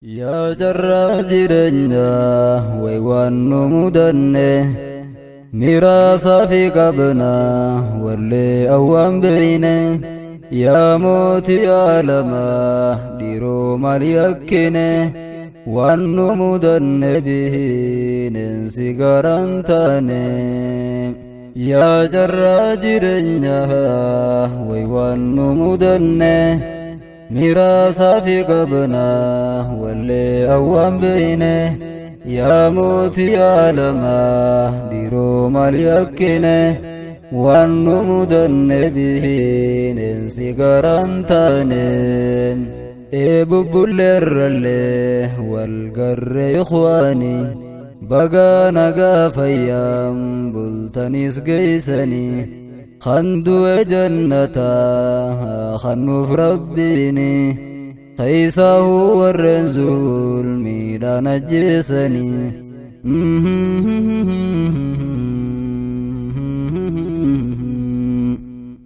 يا جرى جرنا ويوان مدنه ميراثا في قبنا واللي أوان بينه يا موت يا لما ديرو مليكنه وان مدن به ننسي قرانتاني يا جرى جرنا ويوان مدنه ميراثا في قبنا واللي أوان بينه يا موت يا لما ديرو مليكنه وان مدن به ننسي قرانتانين ببول الرلي والقر إخواني بقى نقا فيام بلتنيس قيسني خندو جنتا خنو في ربيني خيسا هو الرنزول ميلا نجسني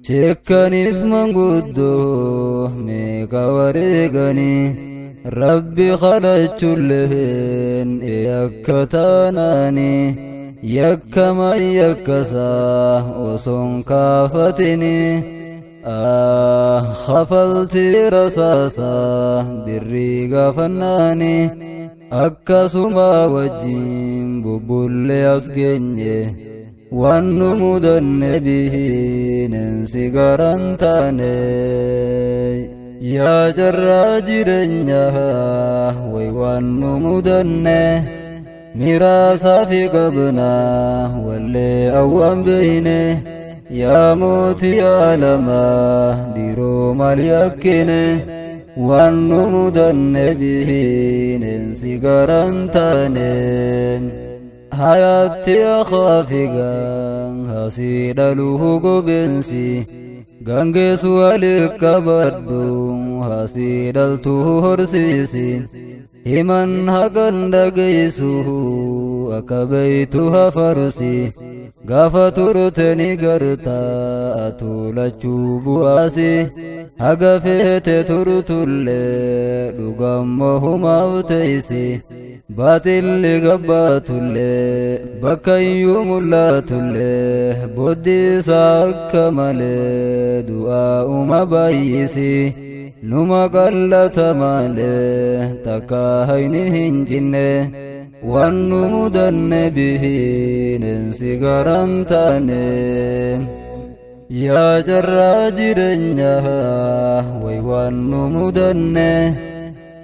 شكني في من قدوه ميكا وريقني ربي خلت لهن يكتاناني يكما يكسا وصن كافتني خفلت رصاصا بالريق فناني أكسما وجيم ببول أسجني وان مدن به ننسي قرانتاني يا جرى جرنيا ويوان مدنه ميراثا في قبنا واللي أوان بينه يا موت يا لما ديرو مليكنه وان مدن به ننسي قرانتاني حياتي أخافقا هسيد له قبنسي غنغس ولك بدو هسيد التهرسيسي himan hagan dhagaysuhu akka beeytuha farsi gaafa turteni garta atulachuu bu'aasi haga feete turtullee dhugamma humaaf teeysi baatilli gabbaatullee bakkayyuu mul'atullee boddiisa akka malee du'aa'uma baay'isi numa qallata malee takka hayni hin cinne wannu mudanne bihi neensi garantaane yaa jarraa jireenyaa way wannu mudanne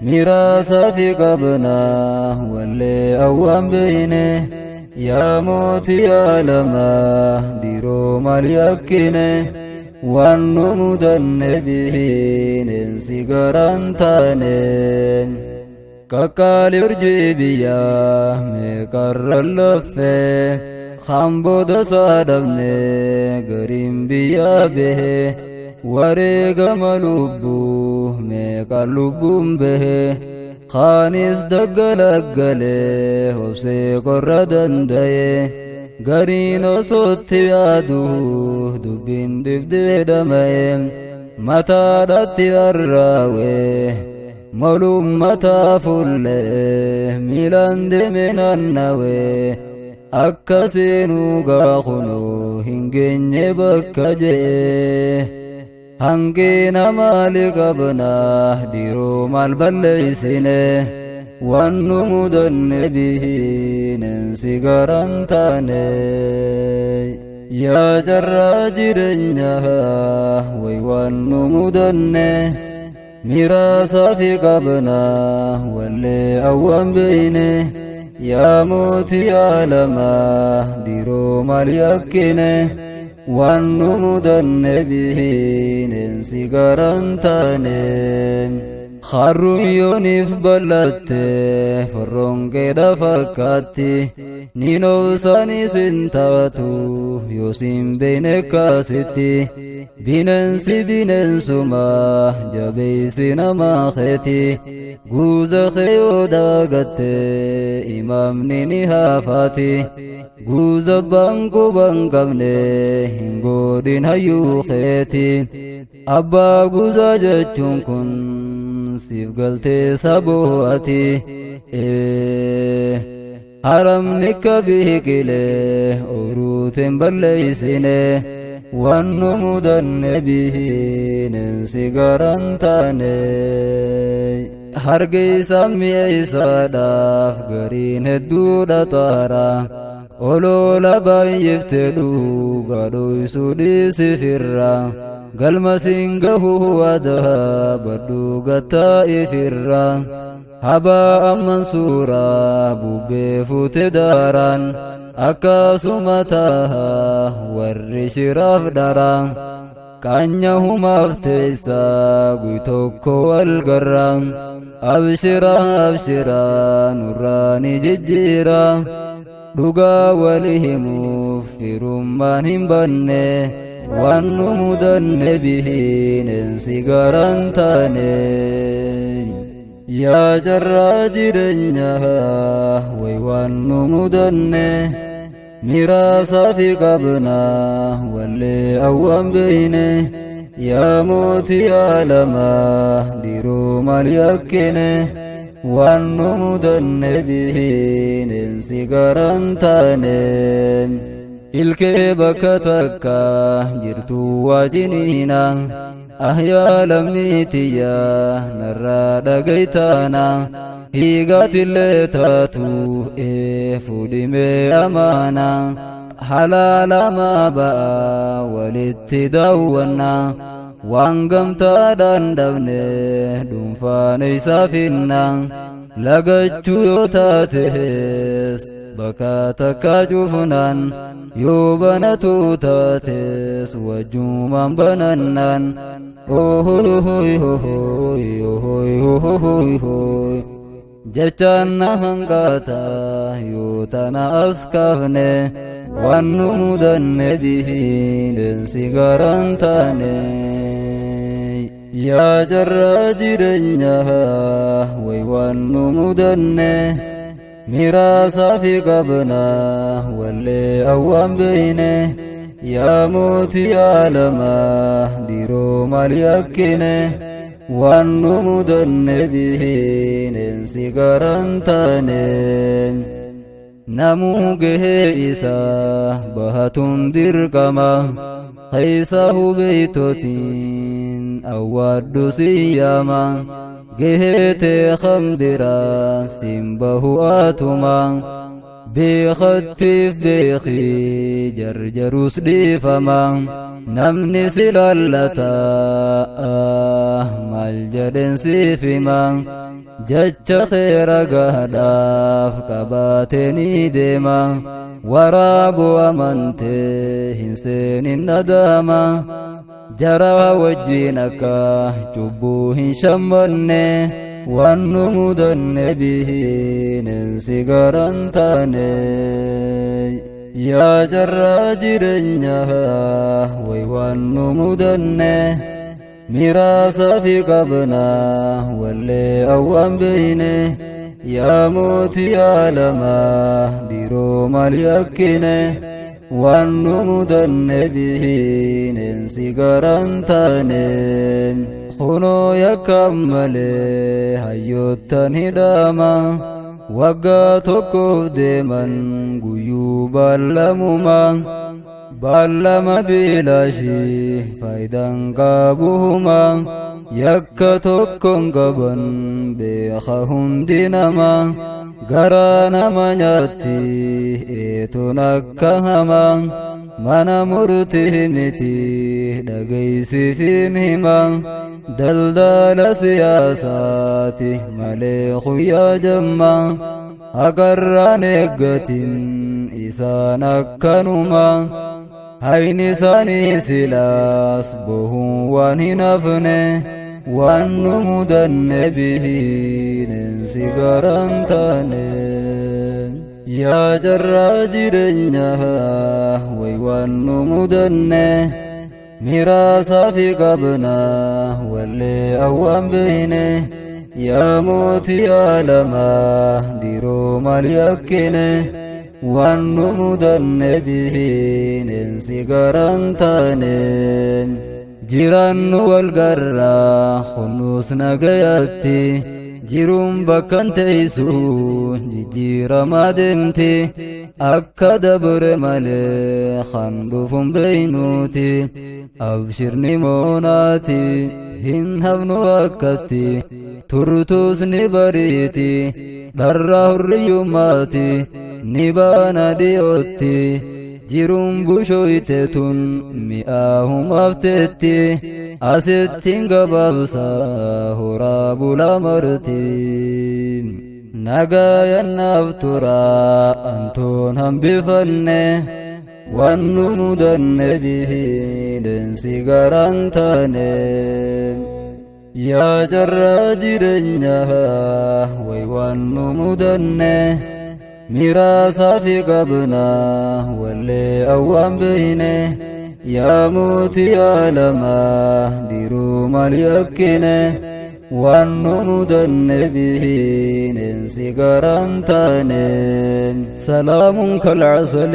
miraasa fi qabna wallee awwaan beeyne yaa mooti yaa lama diroo mal yakkine wannu mudanne bihi neensi garantaane kakkaali urjii biyyaa meeqarra laffee khambooda saadhabne gariin biyyaa behe wareegama lubbuu meeqa lubbuun behe khaanis daggalaggale hobsee qorra dandaye gariin osootti yaaduu dubbiin dibdee dhama'e mataadhaatti arraawee molum mataa fullee miilaan deeme naannawee akka seenuu gaakunu hin geenye bakka je'e hanqina maali qabnaa diroo maal balleeysine wannu mudanne bihi neensi garantaane yaa jarraa jireenyaa way wannu mudanne miraasa fi qabna wallee awwaan beeyne yaa mooti yaa lama diroo mal yakkine wannu mudanne bihi neensi garantaane kharruyyooniif ballatte forronqeedha fakkaatti nin obsaanis hin taatu yoosiin beeyne kaasitti bineensi bineensuma jabeeysi namaa keeti guuza keeyoo daagatte imaamni ni haafaati guuza banquban qabne hin godhin hayyuu keeti abbaa guuza jechuun kun siif galtee sabooti haramni akka biqilee ooruuteen balleeysine waan nu mudanne bihineensi garan taane harga isaa mi'eessaadhaaf gariin hedduudha taara olola baay'ifte dhuga dhoysuu dhiisifirra galma siin gahuu wadaa baddu gattaa'ifirra haba'an mansuuraa bubbee fuute daaraan akkasuma taha warri shiraaf dhara qaanya humaaf teessa guy tokko wal garra abshira abshira nurraani jijjiira dhugaa wali himuuf firummaan hin banne waan nu mudanne bihineensi garan taane yaa jarraa jireenyaa way waan nu mudanne miraasaa fi qabnaa wallee awwaan beeyne yaa mootii aalamaa diruu maal yakkine waan nu mudanne bihineensi garan taane ilkee bakka takka jirtu waajiniina ahyaa lammiitiyyaa narraa dhagaytaana hiigatillee taatu fuudhimee amaana halaalamaa ba'a walitti daawwanna waan gamtaadhaan dhabne dhuunfaan isaa finna lagachuu yoo taates bakka takka cufnaan yoo banatu taates wajjumaan banannaan ohoy hoy hoy hoy hoy hoy jechaan na hanqaata yoo tana as kaafne waan nu mudanne bihineensi garan taane yaa jarraa jireenyaa way waan nu mudanne miraasaa fi qabnaa wallee awwaan beeyne yaa mootii aalamaa diroo maal yakkine waan nu mudanne bihineensi garan taane namuu gahee isaa bahatuun dirqama keeysa hubeytotiin awwaaddu siyyaama gahee tee khambiraa siin bahu aatuma beekattiif beekii jarjarus dhiifama namni si lallataa maal jedhen siif hima jecha keera gaadhaaf qabaatee ni deema waraabu amantee hin seenin nadaama jara wajjiin akka cubbuu hin shammanne waan nu mudanne bihineensi garan taane yaa jarraa jireenyaa way waan nu mudanne miraasaa fi qabnaa wallee awwaan beeyne yaa mootii aalamaa diroo maal yakkine waan nu mudanne bihineensi garan taane kunoo yakkaan malee hayyoottan hidhaama waggaa tokkoof deeman guyyuu baallamuma baallama bilaashii faayidaan qabuhuma yakka tokkon qaban beeka hundi nama garaa nama nyaatti eetuun akka hama mana murtii miti dhageysiifin hima daldala siyaasaati malee guyyaa jamma haqarraan eeggatin isaan akkanuma hayni isaanii silaas bohuun waan hin hafne waan nu mudanne bihineensi garan taane yaa jarraa jireenyaa way waan nu mudanne miraasaa fi qabnaa wallee awwaan beeyne yaa mootii aalamaa diroo maal yakkine waan nu mudanne bihineensi garan taane جيران والقرى خنوس نقياتي جيروم بكن تيسو جيرا ما دمتي أكا دبر مالي خندوفم بينوتي أبشرني موناتي هن هبنو أكتي ترتوس نبريتي درّه الريوماتي نبانا ديوتي جيروم بوشويتتون مئاهم أفتتي أستين قبابسا هراب الأمرتي نقايا النفترا أنتون هم بفنه والنمود النبيه لنسي قرانتاني يا جرى جرنيها ويوان نمودنه ميراثا في قبنا واللي أوان بينه يا موت يا لما ديرو مليكنه وان نمودن به ننسي قرانتانه سلام كالعسل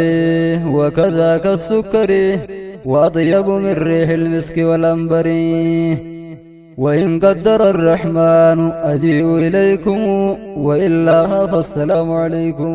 وكذاك السكر وأطيب من ريح المسك والأنبر وإن قدر الرحمن أجيء إليكم وإلا فالسلام عليكم.